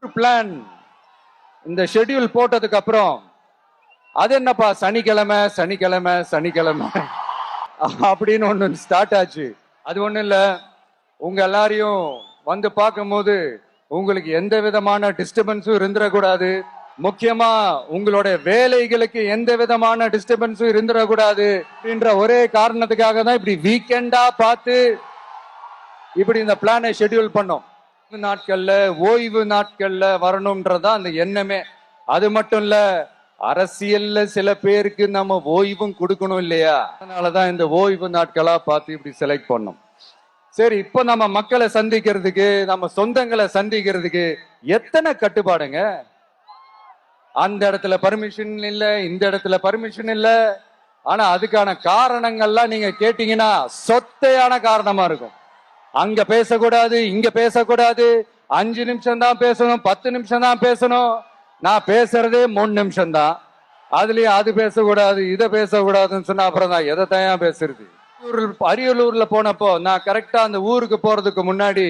Plan இந்த schedule போட்டதுக்கு அப்புறம் அது என்னப்பா சனிக்கிழமை சனிக்கிழமை சனிக்கிழமை அப்படின்னு ஒண்ணு ஸ்டார்ட் ஆச்சு. அது ஒண்ணு இல்ல, உங்க எல்லாரையும் வந்து பார்க்கும்போது உங்களுக்கு எந்த விதமான டிஸ்டர்பன்ஸும் இருந்துடக்கூடாது. முக்கியமா உங்களோட வேலைகளுக்கு எந்த விதமான டிஸ்டர்பன்ஸும் இருந்துடக்கூடாது அப்படின்ற ஒரே காரணத்துக்காக தான் இப்படி வீக்கெண்டா பார்த்து இப்படி இந்த பிளானை ஷெட்யூல் பண்ணோம். நாட்கள்ல ஓய்வு நாட்கள்ல வரணும்ன்றதா அந்த எண்ணமே. அது மட்டும் இல்ல, அரசியல்ல சில பேருக்கு நம்ம ஓய்வும் கொடுக்கணும் இல்லையா, அதனாலதான் இந்த ஓய்வு நாட்களா பார்த்து இப்படி செலக்ட் பண்ணோம். சரி, இப்ப நம்ம மக்களை சந்திக்கிறதுக்கு, நம்ம சொந்தங்களை சந்திக்கிறதுக்கு எத்தனை கட்டுப்பாடுங்க. அந்த இடத்துல பர்மிஷன் இல்ல, இந்த இடத்துல பர்மிஷன் இல்ல. ஆனா அதுக்கான காரணங்கள்லாம் நீங்க கேட்டீங்கன்னா சொத்தையான காரணமா இருக்கும். அங்க பேசக்கூடாது, இங்க பேசக்கூடாது, 5 நிமிஷம் தான் பேசணும், 10 நிமிஷம் தான் பேசணும். நான் பேசுறதே 3 நிமிஷம் தான். அதுலயும் அது பேசக்கூடாது, இதை பேசக்கூடாதுன்னு சொன்னா அப்புறம் தான் எதை தான் பேசுறது. அரியலூர்ல போனப்போ நான் கரெக்டா அந்த ஊருக்கு போறதுக்கு முன்னாடி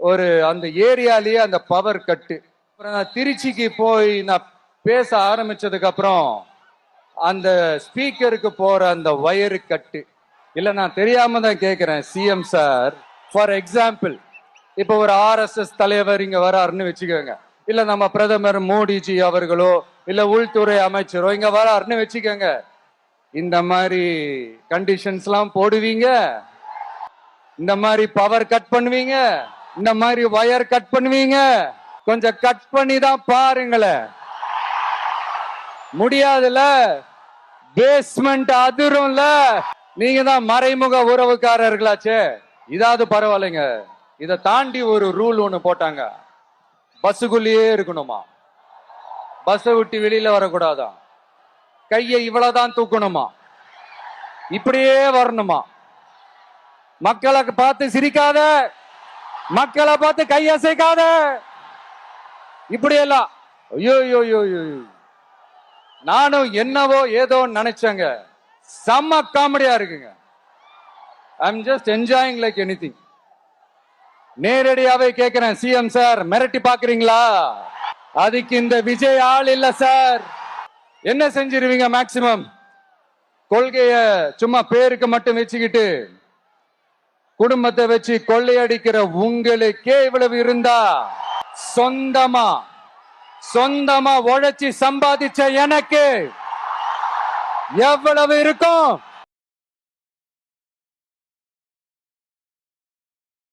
ஒரு அந்த ஏரியாலேயே அந்த பவர் கட்டு. அப்புறம் நான் திருச்சிக்கு போய் நான் பேச ஆரம்பிச்சதுக்கு அப்புறம் அந்த ஸ்பீக்கருக்கு போற அந்த வயரு கட்டு. இல்ல, நான் தெரியாம தான் கேட்கிறேன் சிஎம் சார். ஃபார் எக்ஸாம்பிள், இப்ப ஒரு RSS தலைவர் இங்க வராருன்னு வச்சுக்கோங்க, இல்ல நம்ம பிரதமர் மோடிஜி அவர்களோ இல்ல உள்துறை அமைச்சரோ இங்க வராருன்னு வச்சுக்கோங்க. இந்த மாதிரி கண்டிஷன்ஸ் எல்லாம் போடுவீங்க, இந்த மாதிரி பவர் கட் பண்ணுவீங்க, இந்த மாதிரி வயர் கட் பண்ணுவீங்க. கொஞ்சம் கட் பண்ணி தான் பாருங்களேன். முடியாதுல, பேஸ்மெண்ட் அதிரும்ல. நீங்க தான் மறைமுக உறவுக்காரர்களாச்சே. இதாவது பரவாயில்லைங்க. இதை தாண்டி ஒரு ரூல் ஒண்ணு போட்டாங்க, பஸ்ஸுக்குள்ளேயே இருக்கணுமா, பஸ்ஸை விட்டு வெளியில வரக்கூடாதா, கையை இவ்வளவுதான் தூக்கணுமா, இப்படியே வரணுமா, மக்களை பார்த்து சிரிக்காத, மக்களை பார்த்து கையசைக்காத, இப்படி எல்லாம். ஐயோ, நானும் என்னவோ ஏதோ நினைச்சேங்க. செம்ம காமெடியா இருக்குங்க. I'm just enjoying like anything. நேரடியாவே கேட்கிறேன், சிஎம் சார் மிரட்டி பாக்குறீங்களா? அதுக்கு இந்த விஜய் ஆள் இல்ல சார். என்ன செஞ்சிருவீங்க? மேக்சிமம் கொள்கைய சும்மா பேருக்கு மட்டும் வச்சுக்கிட்டு குடும்பத்தை வச்சு கொள்ளையடிக்கிற உங்களுக்கே இவ்வளவு இருந்தா, சொந்தமா உழைச்சி சம்பாதிச்ச எனக்கு எவ்வளவு இருக்கும்?